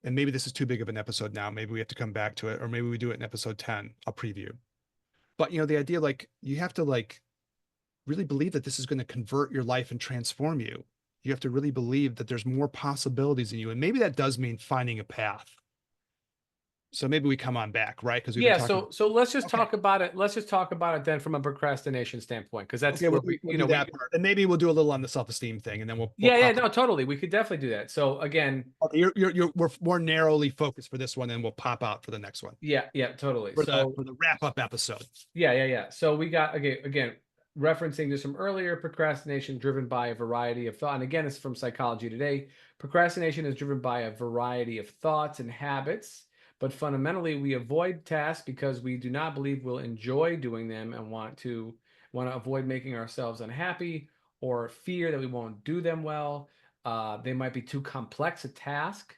And maybe this is too big of an episode now. Maybe we have to come back to it, or maybe we do it in episode 10, I'll preview. But the idea, like, you have to like really believe that this is going to convert your life and transform you. You have to really believe that there's more possibilities in you. And maybe that does mean finding a path. So maybe we come on back, right? Because we've been Yeah, talking. so let's just Okay. talk about it. Let's just talk about it then from a procrastination standpoint, because that's Okay, where we'll do that part. And maybe we'll do a little on the self-esteem thing, and then we'll yeah, pop. no, totally. We could definitely do that. So again, Okay, we're more narrowly focused for this one, and we'll pop out for the next one. yeah, totally. For the So wrap-up episode. yeah. So we got again referencing this from earlier, procrastination driven by a variety of thought. And again, it's from Psychology Today. Procrastination is driven by a variety of thoughts and habits, but fundamentally we avoid tasks because we do not believe we'll enjoy doing them and want to avoid making ourselves unhappy or fear that we won't do them well. They might be too complex a task,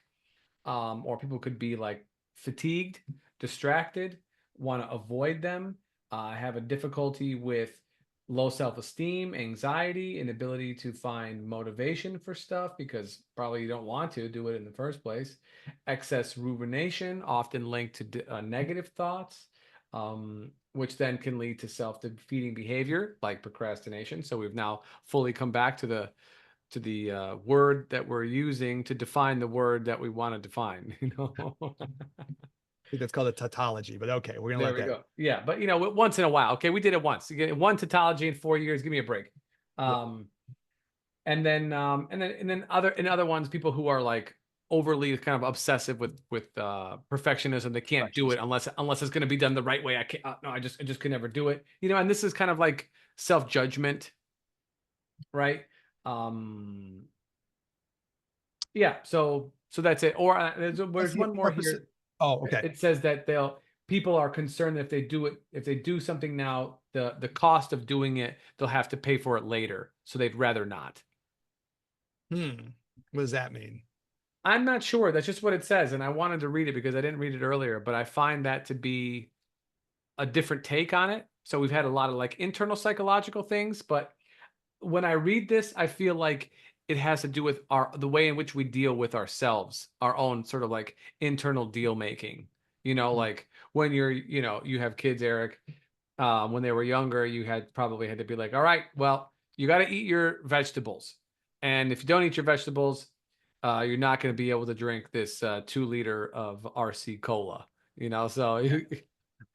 or people could be like fatigued, distracted, want to avoid them, have a difficulty with low self-esteem, anxiety, inability to find motivation for stuff because probably you don't want to do it in the first place, excess rumination, often linked to negative thoughts, which then can lead to self-defeating behavior like procrastination. So we've now fully come back to the word that we're using to define the word that we want to define. I think that's called a tautology, but okay, we're gonna There let we that. go. Yeah, but once in a while. Okay, we did it once. You get one tautology in 4 years. Give me a break. Yep. And then other ones, people who are like overly kind of obsessive with perfectionism. They can't do it Corrections. unless it's going to be done the right way. I can't. No, I just could never do it. And this is kind of like self-judgment, right? Um, Yeah, so that's it. Or What's there's the one more purpose? here. Oh, okay. It says that people are concerned that if they do something now, the cost of doing it, they'll have to pay for it later. So they'd rather not. What does that mean? I'm not sure. That's just what it says, and I wanted to read it because I didn't read it earlier, but I find that to be a different take on it. So we've had a lot of like internal psychological things, but when I read this, I feel like it has to do with the way in which we deal with ourselves, our own sort of like internal deal making. Hmm. Like when you have kids, Eric. When they were younger, you probably had to be like, all right, well, you got to eat your vegetables, and if you don't eat your vegetables, you're not going to be able to drink this 2 liter of RC cola. So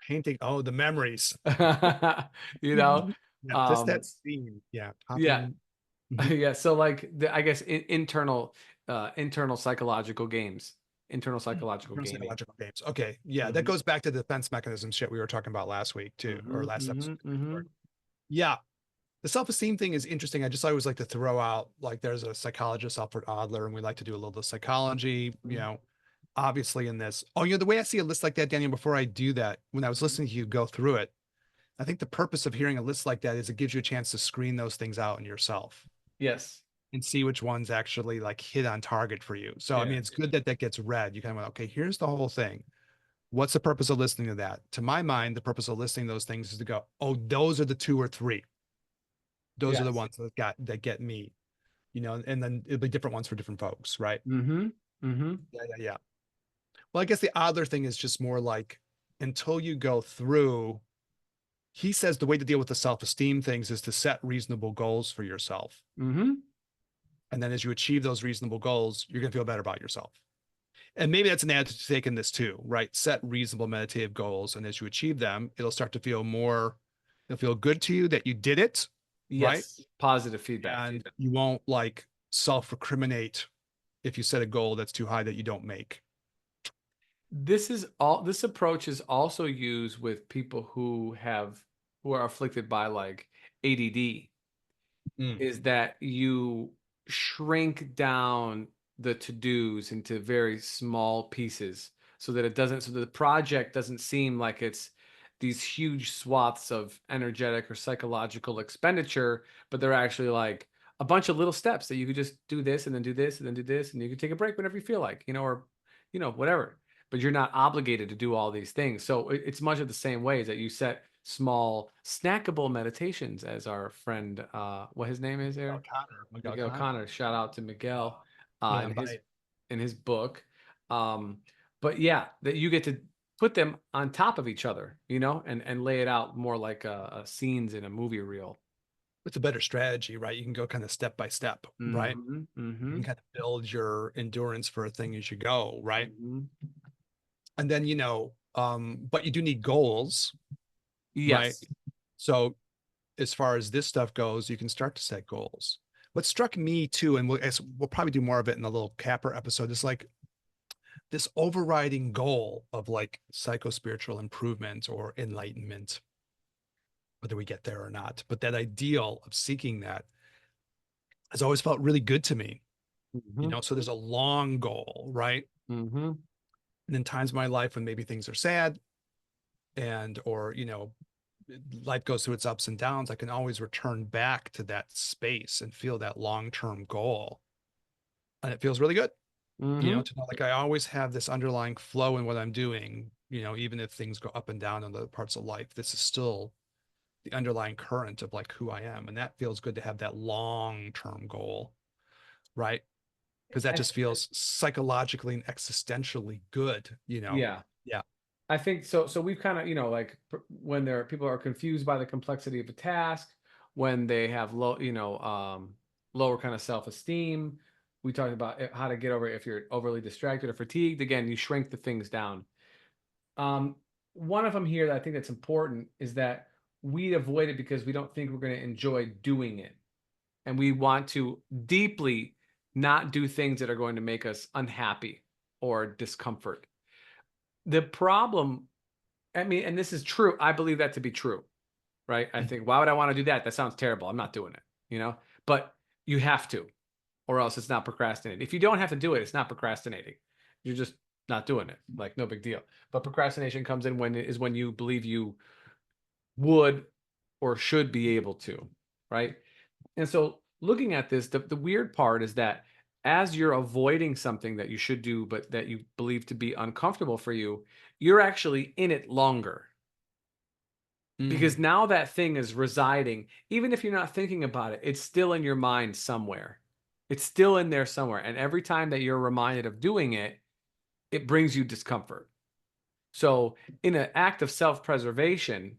Painting. Oh, the memories. you know, Yeah, just um, that scene. Yeah, yeah, popping. Mhm. yeah. So like I guess internal psychological games, internal psychological From gaming. psychological games. Okay. Yeah, that Hmm. goes back to the defense mechanism shit we were talking about last week too, or Hmm. last Hmm. episode. Hmm. Yeah. The self-esteem thing is interesting. I just always like to throw out, like, there's a psychologist, Alfred Adler, and we like to do a little bit of psychology, obviously in this. Oh, the way I see a list like that, Daniel, before I do that, when I was listening to you go through it, I think the purpose of hearing a list like that is it gives you a chance to screen those things out in yourself Yes. and see which ones actually like hit on target for you. So, I Yeah. mean, it's good that that gets read. You kind of went, okay, here's the whole thing. What's the purpose of listening to that? To my mind, the purpose of listening to those things is to go, oh, those are the two or three. Those are the Yes. ones that get me, and then it'll be different ones for different folks, right? Hmm. Hmm. Yeah. Well, I guess the Adler thing is just more like until you go through, he says the way to deal with the self-esteem things is to set reasonable goals for yourself. Hmm. And then as you achieve those reasonable goals, you're going to feel better about yourself. And maybe that's an attitude to take in this too, right? Set reasonable meditative goals. And as you achieve them, it'll feel good to you that you did it, right? Yes. Positive feedback. And you won't like self recriminate if you set a goal that's too high that you don't make. this approach is also used with people who are afflicted by like ADD, Mm. is that you shrink down the to-dos into very small pieces so that the project doesn't seem like it's these huge swaths of energetic or psychological expenditure, but they're actually like a bunch of little steps that you could just do this and then do this and then do this, and you can take a break whenever you feel like, or whatever. But you're not obligated to do all these things. So it's much of the same ways that you set small snackable meditations, as our friend, what his name is Miguel there, Connor. Miguel Miguel Connor. Connor. Shout out to Miguel, Yeah, in his invite. book. Um, but yeah, that you get to put them on top of each other, and lay it out more like a scenes in a movie reel. It's a better strategy, right? You can go kind of step by step, right? Mm-hmm. You can Mm-hmm. kind of build your endurance for a thing as you go, right? Mm-hmm. And then, but you do need goals, right? Yes. So as far as this stuff goes, you can start to set goals. What struck me too, and we'll probably do more of it in the little capper episode, is like this overriding goal of like psycho spiritual improvement or enlightenment, whether we get there or not. But that ideal of seeking that has always felt really good to me, Mm-hmm. So there's a long goal, right? Mm-hmm. And in times of my life when maybe things are sad or, life goes through its ups and downs, I can always return back to that space and feel that long-term goal. And it feels really good, Mm-hmm. to know like I always have this underlying flow in what I'm doing, even if things go up and down in other parts of life, this is still the underlying current of like who I am. And that feels good to have that long-term goal, right? Because that I, just feels psychologically and existentially good. yeah. Yeah. I think so. So we've kind of, like when people are confused by the complexity of a task, when they have lower kind of self-esteem. We talked about how to get over it if you're overly distracted or fatigued. Again, you shrink the things down. Um, One of them here that I think that's important is that we avoid it because we don't think we're going to enjoy doing it, and we want to deeply not do things that are going to make us unhappy or discomfort. The problem, I mean, and this is true. I believe that to be true, right? I think, why would I want to do that? That sounds terrible. I'm not doing it. But you have to, or else it's not procrastinating. If you don't have to do it, it's not procrastinating. You're just not doing it. Like, no big deal. But procrastination comes in when you believe you would or should be able to, right? And so looking at this, the weird part is that as you're avoiding something that you should do, but that you believe to be uncomfortable for you, you're actually in it longer, because Mm. now that thing is residing. Even if you're not thinking about it, it's still in your mind somewhere. It's still in there somewhere. And every time that you're reminded of doing it, it brings you discomfort. So, in an act of self-preservation,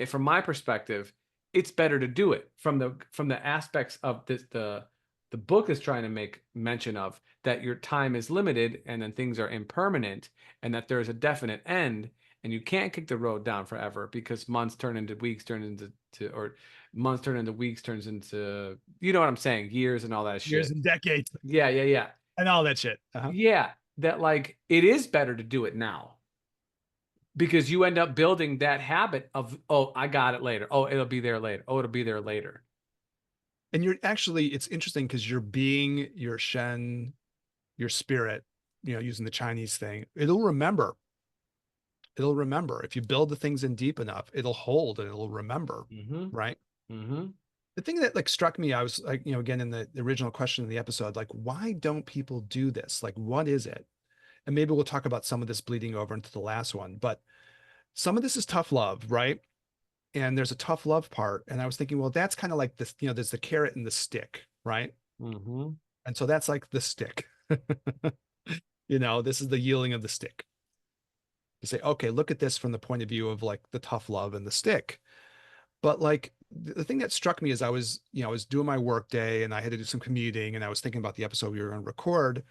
from my perspective, it's better to do it from the aspects of the book is trying to make mention of, that your time is limited and then things are impermanent, and that there's a definite end, and you can't kick the road down forever, because months turn into weeks, or months turn into weeks, turns into, you know what I'm saying, years and all that Years shit. and decades Yeah, yeah, yeah. and all that shit. Uh-huh. Yeah, that like it is better to do it now, because you end up building that habit of, oh, I got it later, oh, it'll be there later, oh, it'll be there later. And it's interesting because your being, your Shen, your spirit, using the Chinese thing, it'll remember. It'll remember. If you build the things in deep enough, it'll hold and it'll remember. Mm-hmm. Right. Mm-hmm. The thing that like struck me, I was like, again, in the original question of the episode, like, why don't people do this? Like, what is it? And maybe we'll talk about some of this bleeding over into the last one, but some of this is tough love, right? And there's a tough love part. And I was thinking, well, that's kind of like this, there's the carrot and the stick, right? Mm-hmm. And so that's like the stick. This is the yielding of the stick. You say, okay, look at this from the point of view of like the tough love and the stick. But like the thing that struck me is I was doing my work day and I had to do some commuting and I was thinking about the episode we were going to record,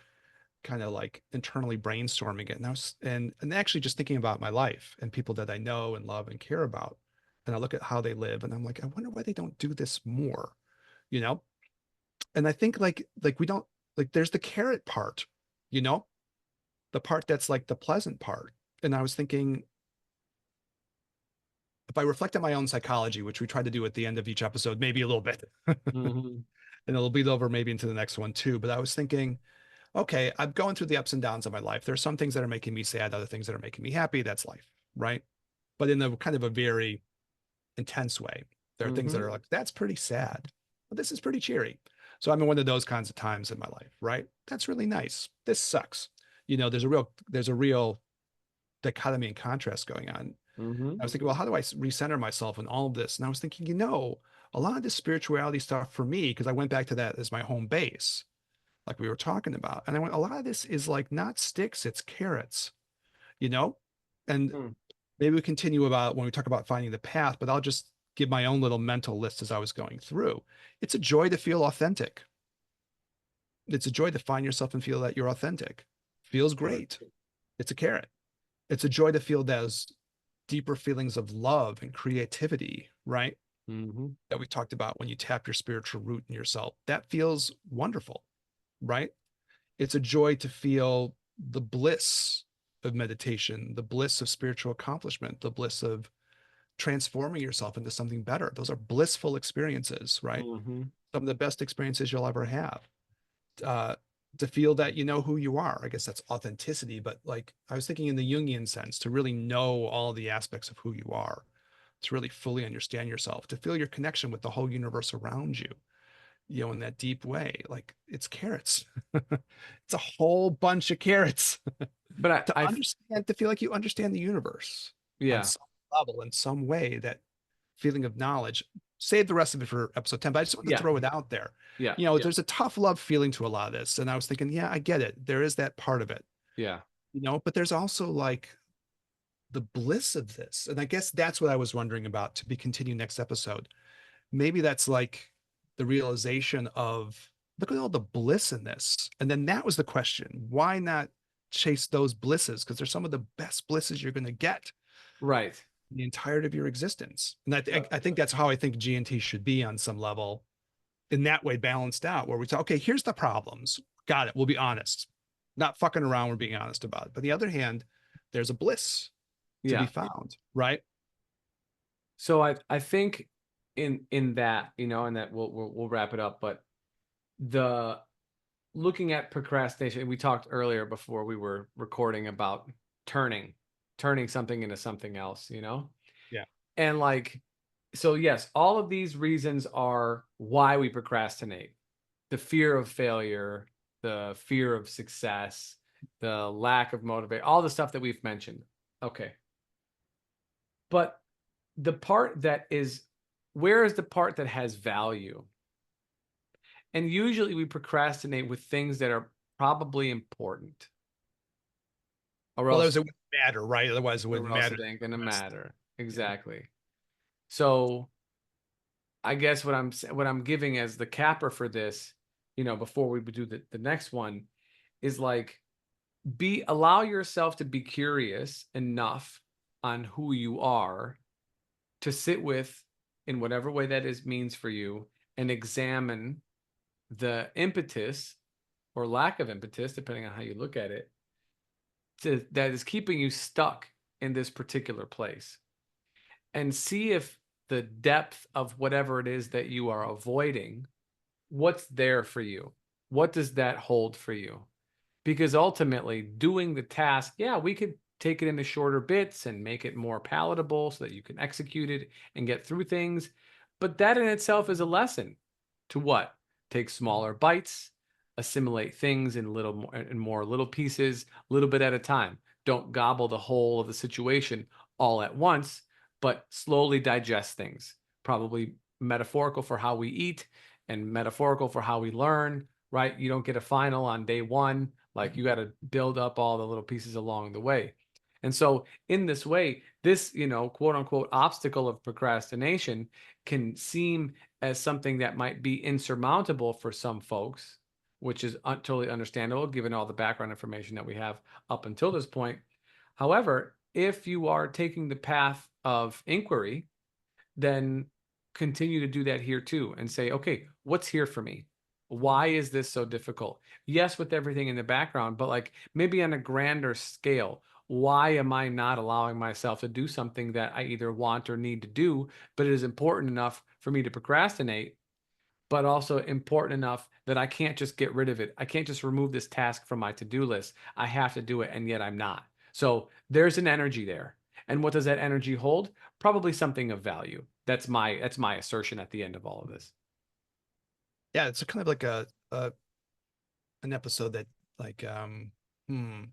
kind of like internally brainstorming it. And and actually just thinking about my life and people that I know and love and care about. And I look at how they live and I'm like, I wonder why they don't do this more, you know? And I think like we don't, like there's the carrot part, you know? the part that's like the pleasant part. And I was thinking, if I reflect on my own psychology, which we try to do at the end of each episode, maybe a little bit, and Hmm. it'll bleed over maybe into the next one too. But I was thinking, okay, I'm going through the ups and downs of my life. There's some things that are making me sad, other things that are making me happy. That's life, right? But in a kind of a very intense way. There are things that Hmm. are like, that's pretty sad, but this is pretty cheery. So I'm in one of those kinds of times in my life, right? That's really nice. This sucks. There's a real dichotomy and contrast going on. Hmm. I was thinking, well, how do I recenter myself in all of this? And I was thinking, a lot of this spirituality stuff for me, because I went back to that as my home base, like we were talking about. And I went, a lot of this is like not sticks, it's carrots, you know? And maybe we continue about when we talk about finding the path, but I'll just give my own little mental list as I was going through. It's a joy to feel authentic. It's a joy to find yourself and feel that you're authentic. Feels great. It's a carrot. It's a joy to feel those deeper feelings of love and creativity, right? Hmm. That we talked about when you tap your spiritual root in yourself. That feels wonderful, right? It's a joy to feel the bliss of meditation, the bliss of spiritual accomplishment, the bliss of transforming yourself into something better. Those are blissful experiences, right? Hmm. Some of the best experiences you'll ever have. Uh, to feel that you know who you are. I guess that's authenticity, but like I was thinking in the Jungian sense, to really know all the aspects of who you are, to really fully understand yourself, to feel your connection with the whole universe around you, in that deep way. Like it's carrots. It's a whole bunch of carrots But to understand, to feel like you understand the universe on yeah, some level, in some way, that feeling of knowledge. Save the rest of it for episode 10, but I just want to yeah, throw it out there. yeah, There's a tough love feeling to a lot of this. And I was thinking, yeah, I get it. There is that part of it, yeah. but there's also like the bliss of this. And I guess that's what I was wondering about to be continued next episode. Maybe that's like the realization of look at all the bliss in this. And then that was the question. Why not chase those blisses? Because they're some of the best blisses you're going to get Right. the entirety of your existence. And I think that's how I think GNT should be on some level, in that way, balanced out, where we say, okay, here's the problems. Got it. We'll be honest. Not fucking around. We're being honest about it. But on the other hand, there's a bliss to be Yeah. found, right? So I think in that, and that we'll wrap it up, but the looking at procrastination, we talked earlier before we were recording about turning something into something else, Yeah. And like, so yes, all of these reasons are why we procrastinate. The fear of failure, the fear of success, the lack of motivation, all the stuff that we've mentioned. Okay. But the part that is, where is the part that has value? And usually we procrastinate with things that are probably important, or Well, else, it wouldn't matter, right? Otherwise, it wouldn't matter. it ain't gonna matter. Yeah. Exactly. So I guess what I'm giving as the capper for this, before we do the next one, is like allow yourself to be curious enough on who you are to sit with in whatever way that is means for you and examine the impetus or lack of impetus, depending on how you look at it, that is keeping you stuck in this particular place. And see if the depth of whatever it is that you are avoiding, what's there for you? What does that hold for you? Because ultimately, doing the task, yeah, we could take it into shorter bits and make it more palatable so that you can execute it and get through things. But that in itself is a lesson to what? Take smaller bites, assimilate things in more little pieces, a little bit at a time. Don't gobble the whole of the situation all at once, but slowly digest things. Probably metaphorical for how we eat and metaphorical for how we learn, right? You don't get a final on day one. Like you got to build up all the little pieces along the way. And so, in this way, this, quote unquote, obstacle of procrastination can seem as something that might be insurmountable for some folks, which is totally understandable given all the background information that we have up until this point. However, if you are taking the path of inquiry, then continue to do that here too and say, okay, what's here for me? Why is this so difficult? Yes, with everything in the background, but like maybe on a grander scale, why am I not allowing myself to do something that I either want or need to do, but it is important enough for me to procrastinate, but also important enough that I can't just get rid of it. I can't just remove this task from my to-do list. I have to do it, and yet I'm not. So there's an energy there. And what does that energy hold? Probably something of value. That's my assertion at the end of all of this. Yeah, it's a kind of like a an episode that like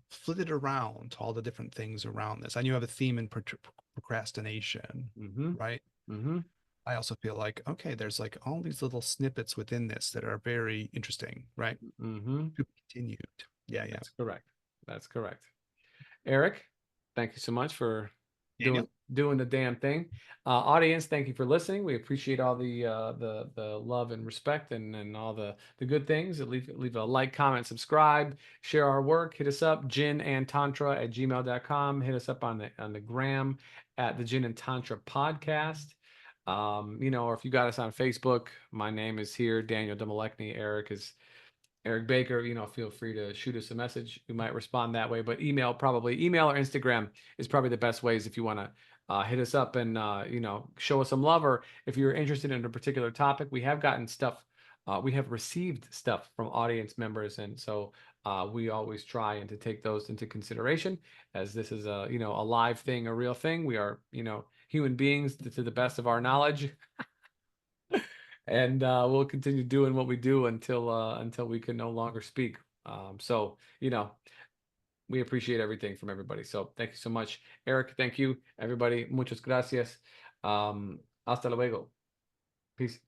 flitted around all the different things around this. I knew you have a theme in procrastination, Mm-hmm. right? Mm-hmm. I also feel like, okay, there's like all these little snippets within this that are very interesting, right? Mm-hmm. To be continued. Yeah, yeah. That's correct. That's correct. Eric, thank you so much for Daniel? doing the damn thing. Audience, thank you for listening. We appreciate all the love and respect and all the good things. Leave a like, comment, subscribe, share our work. Hit us up, ginandtantra@gmail.com. Hit us up on the gram at the Gin and Tantra Podcast. Or if you got us on Facebook, my name is here, Daniel Demolekny. Eric Baker, feel free to shoot us a message. We might respond that way, but email or Instagram is probably the best ways if you want to hit us up and, show us some love. Or if you're interested in a particular topic, we have gotten stuff. We have received stuff from audience members. And so we always try and to take those into consideration, as this is a live thing, a real thing. We are, human beings to the best of our knowledge. And we'll continue doing what we do until we can no longer speak. So we appreciate everything from everybody. So thank you so much, Eric. Thank you, everybody. Muchas gracias. Hasta luego. Peace.